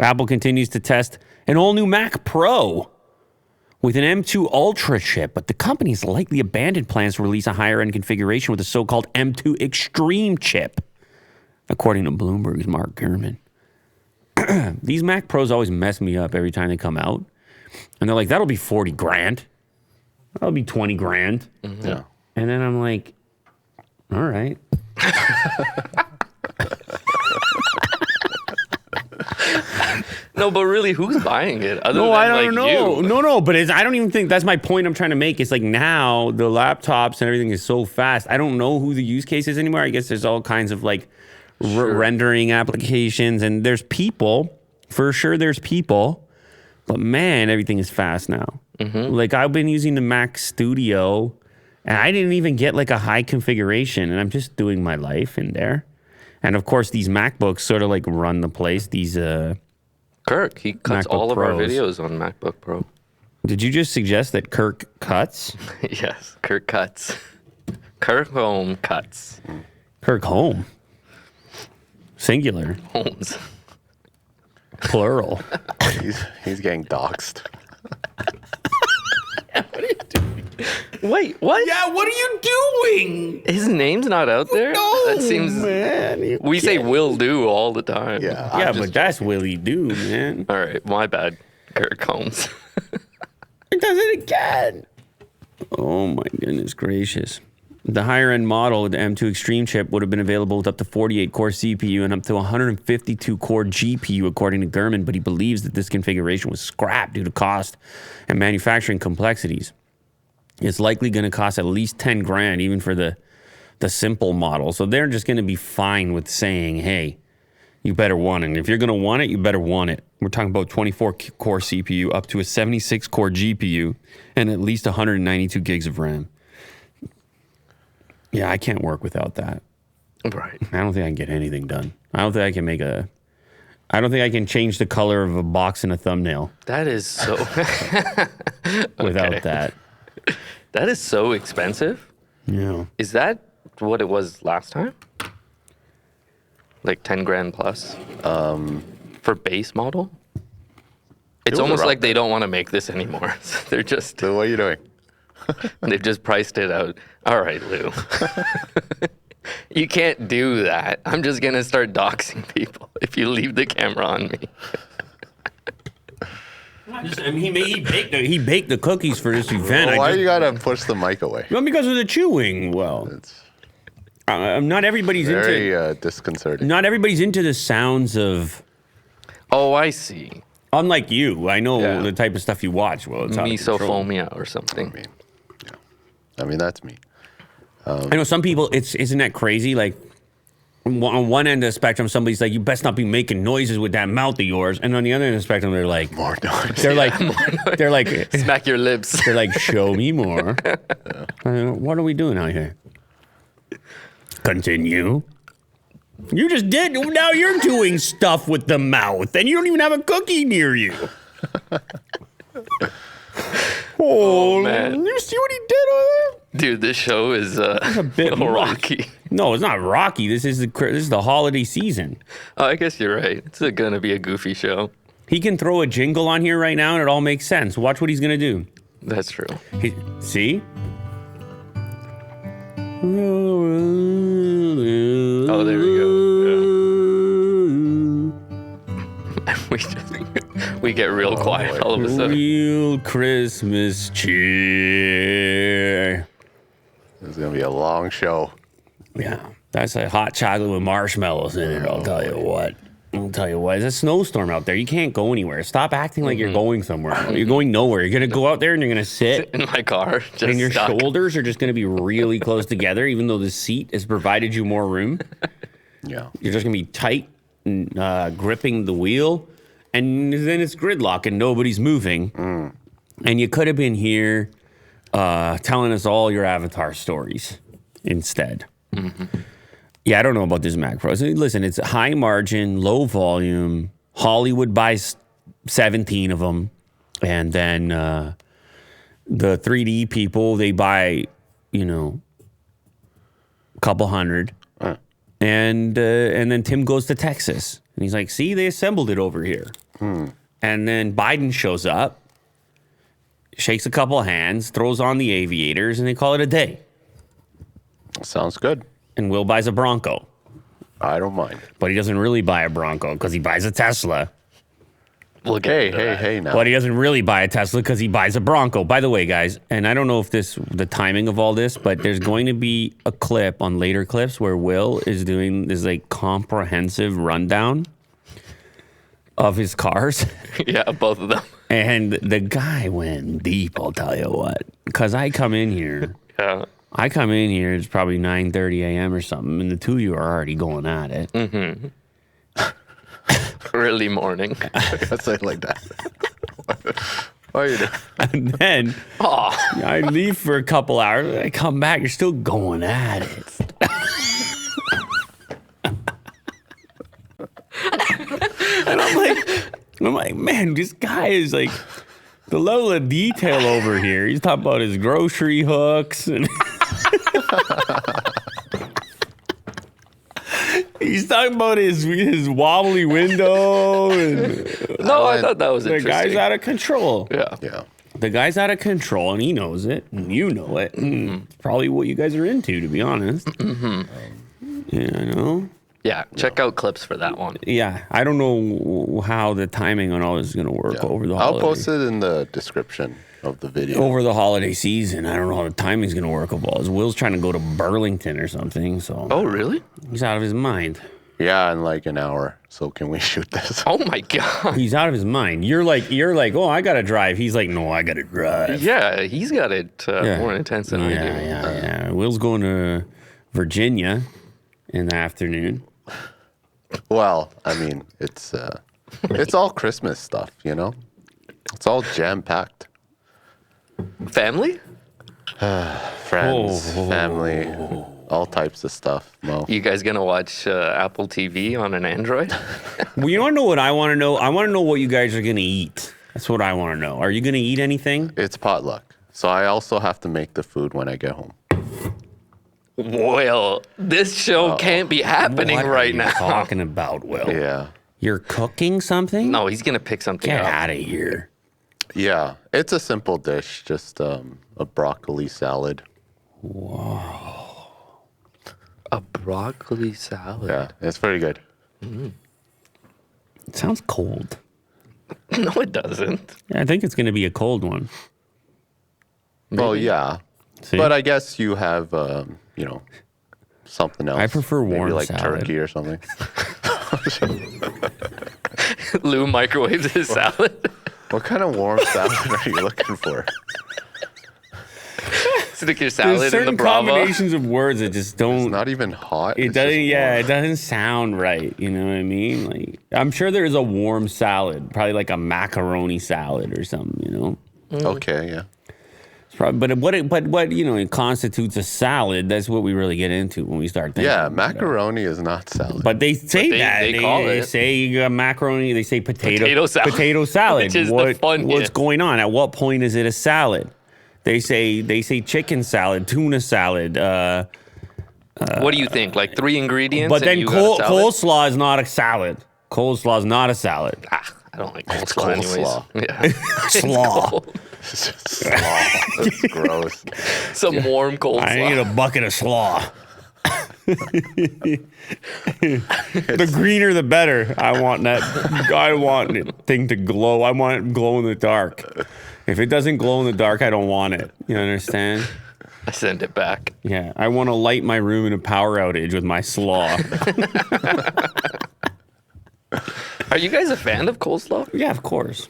Apple continues to test an all-new Mac Pro with an M2 Ultra chip, but the company has likely abandoned plans to release a higher-end configuration with a so-called M2 Extreme chip, according to Bloomberg's Mark Gurman. These Mac Pros always mess me up every time they come out. And they're like, that'll be 40 grand. That'll be 20 grand. Mm-hmm. Yeah. And then I'm like, all right. No, but really, who's buying it? Other No, than, I don't like, know. You? No, but I don't even think that's my point I'm trying to make. It's like now the laptops and everything is so fast. I don't know who the use case is anymore. I guess there's all kinds of like rendering applications, and there's people. For sure, there's people. But man, everything is fast now. Mm-hmm. Like I've been using the Mac Studio, and I didn't even get like a high configuration, and I'm just doing my life in there. And of course, these MacBooks sort of like run the place. These Kirk, he cuts MacBook all of Pros. our videos on MacBook Pro. Did you just suggest that Kirk cuts? Yes, Kirk cuts. Kirk Home cuts. Kirk Home. Singular. Homes. Plural. He's getting doxxed. Wait, what? Yeah, what are you doing? His name's not out there? No, That seems... man. We say will do all the time. Yeah. Yeah, but that's Willie do, man. All right, my bad, Kirk Holmes. It does it again. Oh my goodness gracious. The higher end model with the M2 Extreme chip would have been available with up to 48 core CPU and up to 152 core GPU, according to Gurman, but he believes that this configuration was scrapped due to cost and manufacturing complexities. It's likely going to cost at least 10 grand, even for the simple model. So they're just going to be fine with saying, hey, you better want it. And if you're going to want it, you better want it. We're talking about 24 core CPU, up to a 76 core GPU, and at least 192 gigs of RAM. Yeah, I can't work without that. Right. I don't think I can get anything done. I don't think I can I don't think I can change the color of a box in a thumbnail That is so... without that. That is so expensive. Yeah. Is that what it was last time? Like 10 grand plus? For base model? It's was almost around like they don't want to make this anymore. They're just... So what are you doing? They've just priced it out. All right, Lou. You can't do that. I'm just going to start doxing people if you leave the camera on me. He baked the cookies for this event. Why you gotta push the mic away? Well, because of the chewing. Well, It's not everybody's very disconcerting. Not everybody's into the sounds of. Oh, I see. Unlike you, I know Yeah. the type of stuff you watch. Well, it's out of control. Misophonia or something. I mean, that's me. I know some people. Isn't that crazy? Like on one end of the spectrum, somebody's like, "You best not be making noises with that mouth of yours," and on the other end of the spectrum, they're like, More noise. they're like, Smack your lips. they're like, "Show me more." What are we doing out here? Continue. You just did. Now you're doing stuff with the mouth, and you don't even have a cookie near you. Oh, man. You see what he did over there? Dude, this show is A bit much. rocky. No, it's not Rocky. This is the holiday season. Oh, I guess you're right. It's going to be a goofy show. He can throw a jingle on here right now, and it all makes sense. Watch what he's gonna do. That's true. See? Oh, there we go. We get real quiet all of a sudden. Real Christmas cheer. This is gonna be a long show. Yeah, that's a hot chocolate with marshmallows in it. I'll tell you what. It's a snowstorm out there. You can't go anywhere. Stop acting like you're going somewhere. You're going nowhere. You're gonna go out there and you're gonna sit. In my car, just And your stuck. shoulders are just going to be really close together, even though the seat has provided you more room. Yeah. You're just going to be tight and gripping the wheel. And then it's gridlock and nobody's moving. And you could have been here telling us all your Avatar stories instead. Yeah, I don't know about this Mac Pro. So listen, it's high margin, low volume. Hollywood buys 17 of them. And then the 3D people, they buy, a couple hundred. And then Tim goes to Texas. And he's like, see, they assembled it over here. And then Biden shows up, shakes a couple hands, throws on the aviators, and they call it a day. Sounds good. And Will buys a Bronco. I don't mind. But he doesn't really buy a Bronco because he buys a Tesla. We'll get Hey now. But he doesn't really buy a Tesla because he buys a Bronco. By the way, guys, and I don't know if the timing of all this, but there's going to be a clip on LaterClips where Will is doing this like comprehensive rundown of his cars. Yeah, both of them. And the guy went deep, I'll tell you what. Because I come in here, Yeah. it's probably 9:30 a.m. or something, and the two of you are already going at it. Early morning. Let's say it like that. Why are you doing? And then Oh, I leave for a couple hours. I come back, you're still going at it. And I'm like, man, this guy is like the level of detail over here. He's talking about his grocery hooks and he's talking about his wobbly window. And no, I thought that was the interesting. guy's out of control. Yeah. Yeah. The guy's out of control, and he knows it, and you know it. And it's probably what you guys are into, to be honest. Yeah, I know. Yeah, check out clips for that one. Yeah, I don't know how the timing on all this is going to work Yeah. over the I'll holiday. post it in the description of the video. Over the holiday season. I don't know how the timing's going to work of all this. Will's trying to go to Burlington or something, so Oh, really? he's out of his mind. Yeah, in like an hour. So can we shoot this? Oh my god. He's out of his mind. You're like, oh, I got to drive. He's like, no, I got to drive. Yeah, he's got it Yeah. more intense than I do. Yeah. Will's going to Virginia in the afternoon. Well, I mean, it's all Christmas stuff, you know? It's all jam-packed. Family? Friends, family, all types of stuff, Mo. You guys gonna watch Apple TV on an Android? Well, you want to know what I want to know? I want to know what you guys are going to eat. That's what I want to know. Are you going to eat anything? It's potluck. So I also have to make the food when I get home. Well, this show can't be happening What right are you now. talking about, Will? Yeah. You're cooking something? No, he's gonna pick something Get up. out of here. Yeah. It's a simple dish, just a broccoli salad. A broccoli salad. Yeah, it's pretty good. It sounds cold. No, it doesn't. Yeah, I think it's going to be a cold one. Well, yeah. See? But I guess you have, something else. I prefer warm Maybe like salad. turkey or something. Lou microwaves his salad. What kind of warm salad are you looking for? Stick your There's salad in the certain Brava. combinations of words that just It's don't. not even hot. It it's doesn't. just Yeah, warm. it doesn't sound right. You know what I mean? Like, I'm sure there is a warm salad, probably like a macaroni salad or something. You know, Okay, yeah. it's probably. But what it constitutes a salad. That's what we really get into when we start thinking. Yeah, about it. macaroni is not salad. But they say But that they call they it. say you got macaroni. They say Potato salad. Potato salad. Which is the What's funniest. going on? At what point is it a salad? They say chicken salad, tuna salad. What do you think? Like 3 ingredients? But and then you got a salad? coleslaw is not a salad. Coleslaw is not a salad. Ah, I don't like It's coleslaw anyways. coleslaw. Yeah. Slaw. It's just slaw. That's gross. Some warm coleslaw. I need a bucket of slaw. The greener, the better. I want that. I want the thing to glow. I want it glow in the dark. If it doesn't glow in the dark, I don't want it. You understand? I send it back. Yeah, I want to light my room in a power outage with my slaw. Are you guys a fan of coleslaw? Yeah, of course.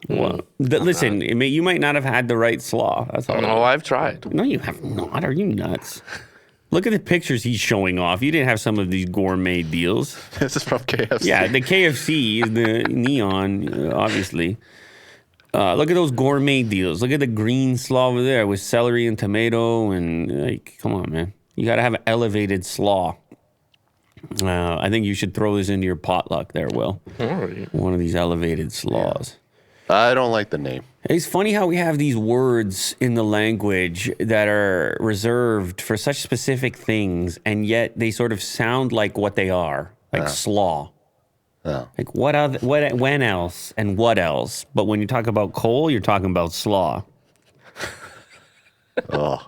Well, listen, you might not have had the right slaw. That's all. No, I've tried. No, you have not. Are you nuts? Look at the pictures he's showing off. You didn't have some of these gourmet deals. This is from KFC. Yeah, the KFC, the neon, obviously. Look at those gourmet deals. Look at the green slaw over there with celery and tomato and like, come on, man. You got to have an elevated slaw. I think you should throw this into your potluck there, Will. Alright. One of these elevated slaws. I don't like the name. It's funny how we have these words in the language that are reserved for such specific things, and yet they sort of sound like what they are, like slaw. Oh. Like when else and what else? But when you talk about coal, you're talking about slaw, Oh.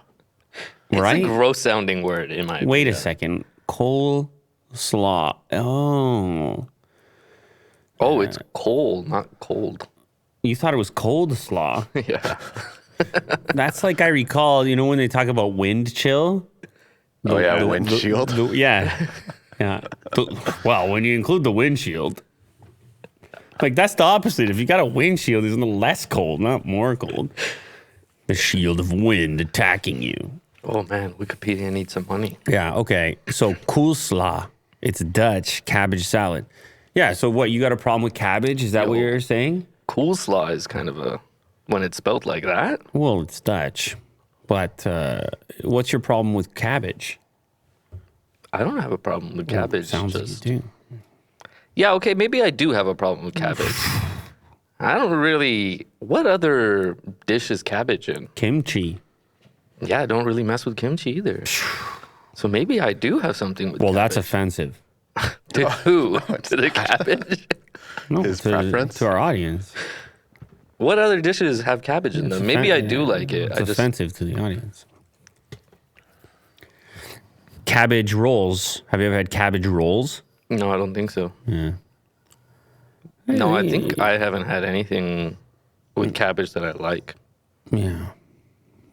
right? It's a gross sounding word in my Wait a opinion. second. Coal slaw. Oh. Oh, it's coal, not cold. You thought it was cold slaw. Yeah. That's like I recall, you know, when they talk about wind chill. Oh, yeah, The- windshield. Yeah. Yeah. Well, when you include the windshield. Like, that's the opposite. If you got a windshield, it's less cold, not more cold. The shield of wind attacking you. Oh man, Wikipedia needs some money. Yeah, okay. So, coleslaw. It's Dutch cabbage salad. Yeah, so what, you got a problem with cabbage? Is that what Yo. you're saying? Coleslaw is kind of a when it's spelled like that. Well, it's Dutch. But what's your problem with cabbage? I don't have a problem with cabbage. Sounds just- like you do. Yeah, okay, maybe I do have a problem with cabbage. I don't really. What other dish is cabbage in? Kimchi. Yeah, I don't really mess with kimchi either. So maybe I do have something with Well, cabbage. that's offensive. To who? To the cabbage? No, His to, preference? to our audience. What other dishes have cabbage in them? Maybe I do like it. It's I just offensive to the audience. Cabbage rolls. Have you ever had cabbage rolls? no, I don't think so. Yeah. No, I think I haven't had anything with cabbage that I like. Yeah.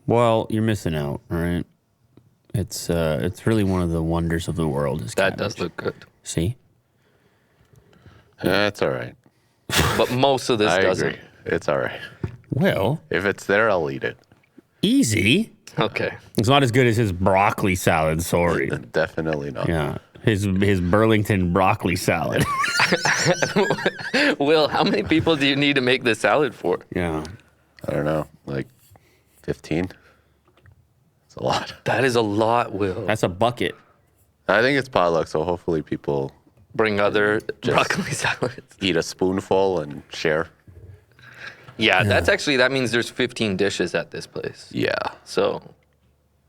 Well, you're missing out, all right? It's really one of the wonders of the world is That cabbage. does look good, See? That's all right. but most of this I doesn't. agree. It's all right. Well, If it's there, I'll eat it. easy. Okay. It's not as good as his broccoli salad, sorry. Definitely not. Yeah. His Burlington broccoli salad. Will, how many people do you need to make this salad for? Yeah. I don't know, like 15? It's a lot. That is a lot, Will. That's a bucket. I think it's potluck, so hopefully people Bring other broccoli salads. eat a spoonful and share. Yeah, that means there's 15 dishes at this place. Yeah. So